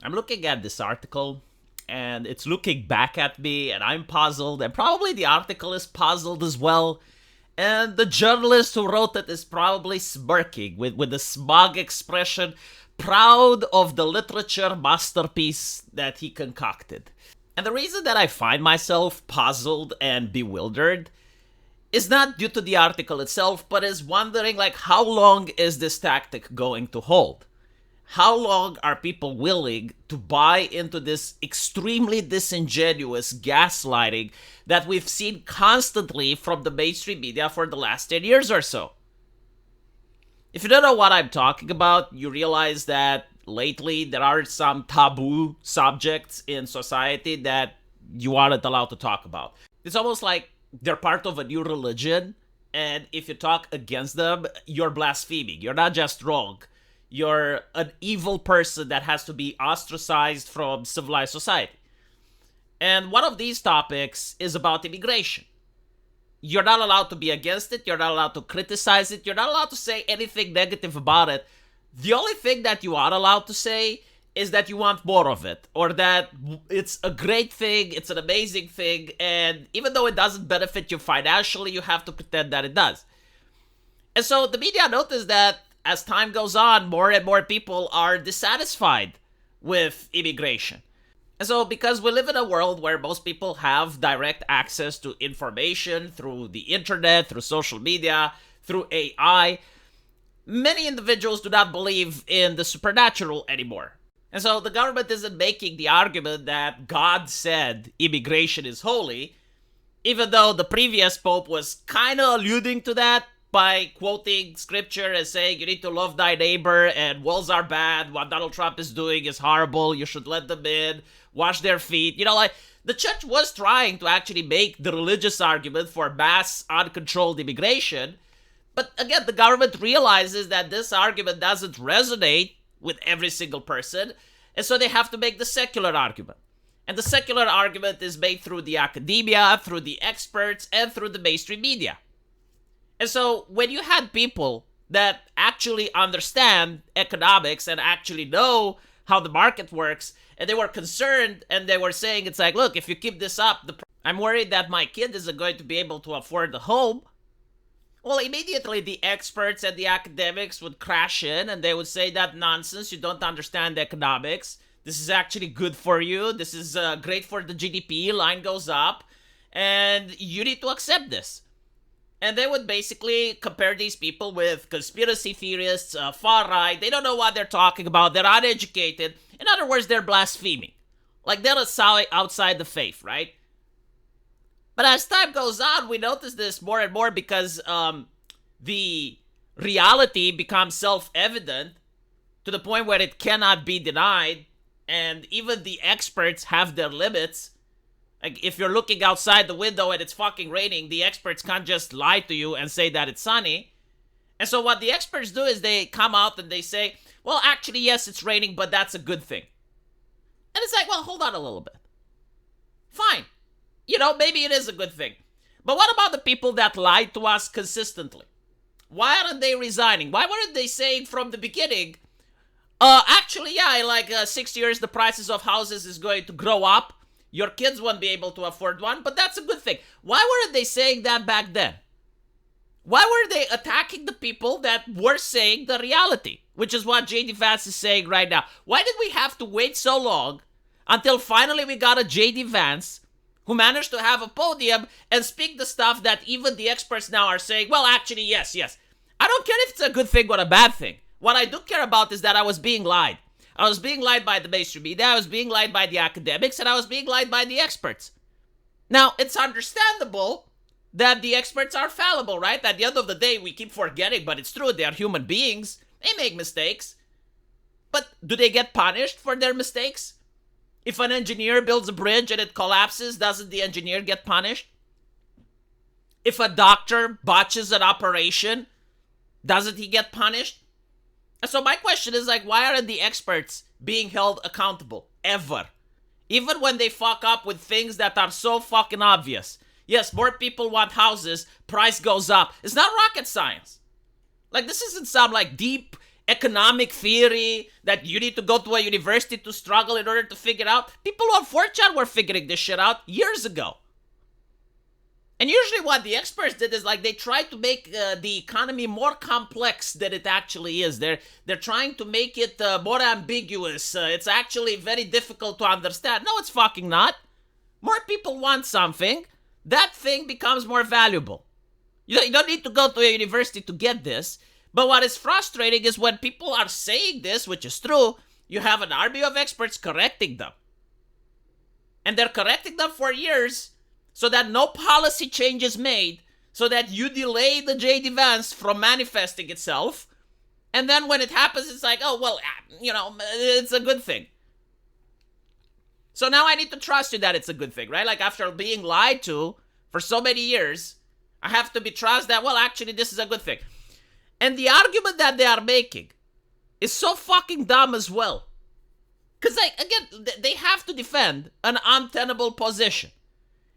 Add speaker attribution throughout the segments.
Speaker 1: I'm looking at this article and it's looking back at me and I'm puzzled and probably the article is puzzled as well. And the journalist who wrote it is probably smirking with a smug expression, proud of the literature masterpiece that he concocted. And the reason that I find myself puzzled and bewildered is not due to the article itself, but is wondering like how long is this tactic going to hold? How long are people willing to buy into this extremely disingenuous gaslighting that we've seen constantly from the mainstream media for the last 10 years or so? If you don't know what I'm talking about, you realize that lately there are some taboo subjects in society that you aren't allowed to talk about. It's almost like they're part of a new religion, and if you talk against them, you're blaspheming. You're not just wrong. You're an evil person that has to be ostracized from civilized society. And one of these topics is about immigration. You're not allowed to be against it. You're not allowed to criticize it. You're not allowed to say anything negative about it. The only thing that you are allowed to say is that you want more of it, or that it's a great thing, it's an amazing thing, and even though it doesn't benefit you financially, you have to pretend that it does. And so the media noticed that as time goes on, more and more people are dissatisfied with immigration. And so, because we live in a world where most people have direct access to information through the internet, through social media, through AI, many individuals do not believe in the supernatural anymore. And so, the government isn't making the argument that God said immigration is holy, even though the previous pope was kind of alluding to that by quoting scripture and saying you need to love thy neighbor and walls are bad, what Donald Trump is doing is horrible, you should let them in, wash their feet. You know, like, the church was trying to actually make the religious argument for mass uncontrolled immigration, but again, the government realizes that this argument doesn't resonate with every single person, and so they have to make the secular argument. And the secular argument is made through the academia, through the experts, and through the mainstream media. And so when you had people that actually understand economics and actually know how the market works, and they were concerned and they were saying, it's like, look, if you keep this up, I'm worried that my kid isn't going to be able to afford a home. Well, immediately the experts and the academics would crash in and they would say that nonsense, you don't understand economics. This is actually good for you. This is great for the GDP, line goes up, and you need to accept this. And they would basically compare these people with conspiracy theorists, far right. They don't know what they're talking about. They're uneducated. In other words, they're blaspheming. Like, they're outside the faith, right? But as time goes on, we notice this more and more because the reality becomes self-evident to the point where it cannot be denied. And even the experts have their limits. Like, if you're looking outside the window and it's fucking raining, the experts can't just lie to you and say that it's sunny. And so what the experts do is they come out and they say, well, actually, yes, it's raining, but that's a good thing. And it's like, well, hold on a little bit. Fine. You know, maybe it is a good thing. But what about the people that lied to us consistently? Why aren't they resigning? Why weren't they saying from the beginning, actually, yeah, in like 6 years, the prices of houses is going to grow up. Your kids won't be able to afford one, but that's a good thing. Why weren't they saying that back then? Why were they attacking the people that were saying the reality? Which is what JD Vance is saying right now. Why did we have to wait so long until finally we got a JD Vance who managed to have a podium and speak the stuff that even the experts now are saying, well, actually, yes. I don't care if it's a good thing or a bad thing. What I do care about is that I was being lied. I was being lied by the mainstream media, I was being lied by the academics, and I was being lied by the experts. Now, it's understandable that the experts are fallible, right? At the end of the day, we keep forgetting, but it's true, they are human beings. They make mistakes. But do they get punished for their mistakes? If an engineer builds a bridge and it collapses, doesn't the engineer get punished? If a doctor botches an operation, doesn't he get punished? So my question is, like, why aren't the experts being held accountable? Ever. Even when they fuck up with things that are so fucking obvious. Yes, more people want houses, price goes up. It's not rocket science. Like, this isn't some, like, deep economic theory that you need to go to a university to struggle in order to figure out. People on 4chan were figuring this shit out years ago. And usually what the experts did is like they tried to make the economy more complex than it actually is. They're trying to make it more ambiguous. It's actually very difficult to understand. No, it's fucking not. More people want something. That thing becomes more valuable. You don't need to go to a university to get this. But what is frustrating is when people are saying this, which is true, you have an army of experts correcting them. And they're correcting them for years so that no policy change is made, so that you delay the JD Vance from manifesting itself. And then when it happens, it's like, oh, well, it's a good thing. So now I need to trust you that it's a good thing, right? Like after being lied to for so many years, I have to be trust that, well, actually, this is a good thing. And the argument that they are making is so fucking dumb as well. Because, again, they have to defend an untenable position.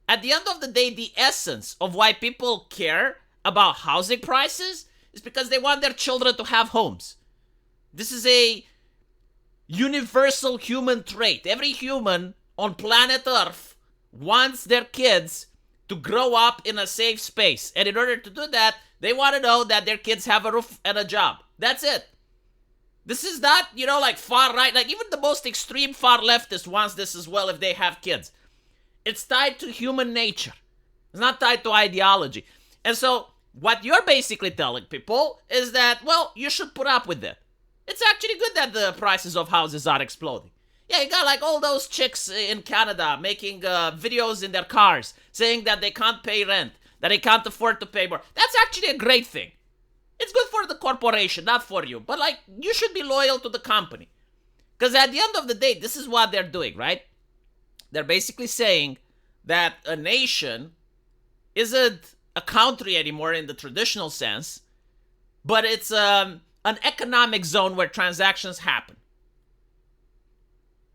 Speaker 1: At the end of the day, the essence of why people care about housing prices is because they want their children to have homes. This is a universal human trait. Every human on planet Earth wants their kids to grow up in a safe space. And in order to do that, they want to know that their kids have a roof and a job. That's it. This is not, like far right. Like even the most extreme far leftist wants this as well if they have kids. It's tied to human nature. It's not tied to ideology. And so what you're basically telling people is that, well, you should put up with it. It's actually good that the prices of houses are exploding. Yeah, you got like all those chicks in Canada making videos in their cars saying that they can't pay rent, that they can't afford to pay more. That's actually a great thing. It's good for the corporation, not for you. But like, you should be loyal to the company. Because at the end of the day, this is what they're doing, right? They're basically saying that a nation isn't a country anymore in the traditional sense, but it's an economic zone where transactions happen.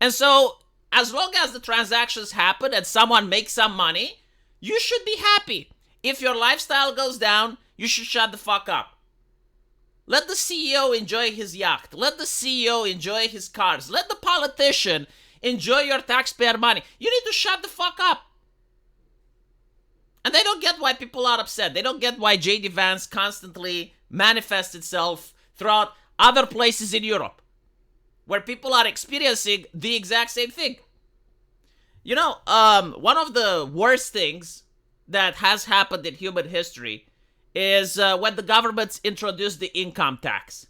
Speaker 1: And so, as long as the transactions happen and someone makes some money, you should be happy. If your lifestyle goes down, you should shut the fuck up. Let the CEO enjoy his yacht. Let the CEO enjoy his cars. Let the politician enjoy your taxpayer money. You need to shut the fuck up. And they don't get why people are upset. They don't get why JD Vance constantly manifests itself throughout other places in Europe, where people are experiencing the exact same thing. One of the worst things that has happened in human history is when the governments introduced the income tax.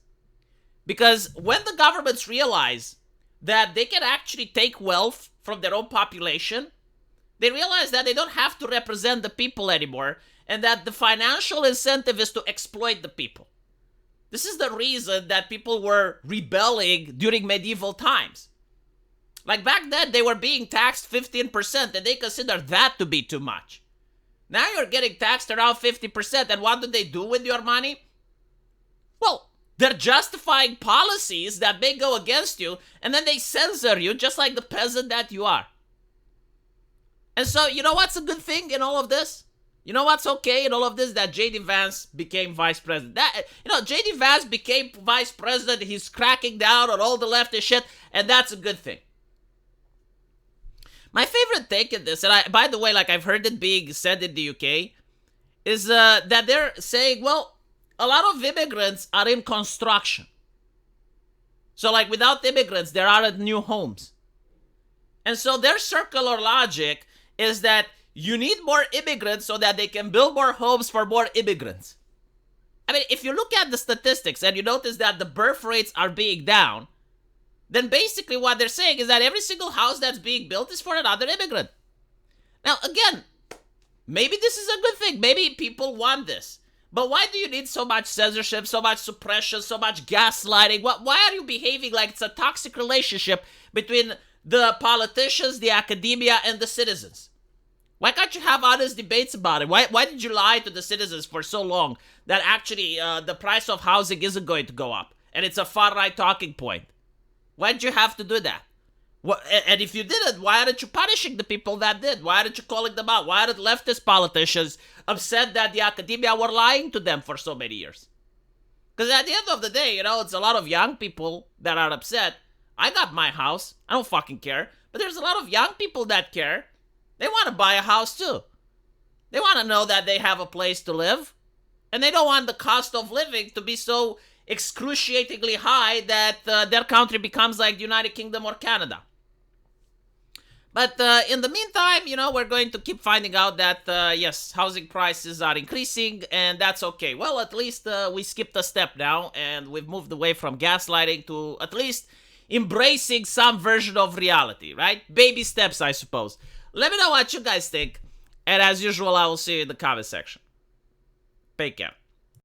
Speaker 1: Because when the governments realize that they can actually take wealth from their own population, they realize that they don't have to represent the people anymore, and that the financial incentive is to exploit the people. This is the reason that people were rebelling during medieval times. Like back then, they were being taxed 15%, and they considered that to be too much. Now you're getting taxed around 50%, and what do they do with your money? Well, they're justifying policies that may go against you, and then they censor you just like the peasant that you are. And so, you know what's a good thing in all of this? You know what's okay in all of this? That JD Vance became vice president. JD Vance became vice president. He's cracking down on all the leftist shit, and that's a good thing. My favorite take in this, and by the way, like I've heard it being said in the UK, is that they're saying, well, a lot of immigrants are in construction. So like without immigrants, there aren't new homes. And so their circular logic is that you need more immigrants so that they can build more homes for more immigrants. I mean, if you look at the statistics and you notice that the birth rates are being down, then basically what they're saying is that every single house that's being built is for another immigrant. Now, again, maybe this is a good thing. Maybe people want this. But why do you need so much censorship, so much suppression, so much gaslighting? Why are you behaving like it's a toxic relationship between the politicians, the academia, and the citizens? Why can't you have honest debates about it? Why did you lie to the citizens for so long that actually the price of housing isn't going to go up? And it's a far-right talking point. Why did you have to do that? And if you didn't, why aren't you punishing the people that did? Why aren't you calling them out? Why aren't leftist politicians upset that the academia were lying to them for so many years? Because at the end of the day, it's a lot of young people that are upset. I got my house. I don't fucking care. But there's a lot of young people that care. They want to buy a house too. They want to know that they have a place to live. And they don't want the cost of living to be so excruciatingly high that their country becomes like the United Kingdom or Canada. But in the meantime, we're going to keep finding out that, yes, housing prices are increasing, and that's okay. Well, at least we skipped a step now, and we've moved away from gaslighting to at least embracing some version of reality, right? Baby steps, I suppose. Let me know what you guys think, and as usual, I will see you in the comment section. Take care.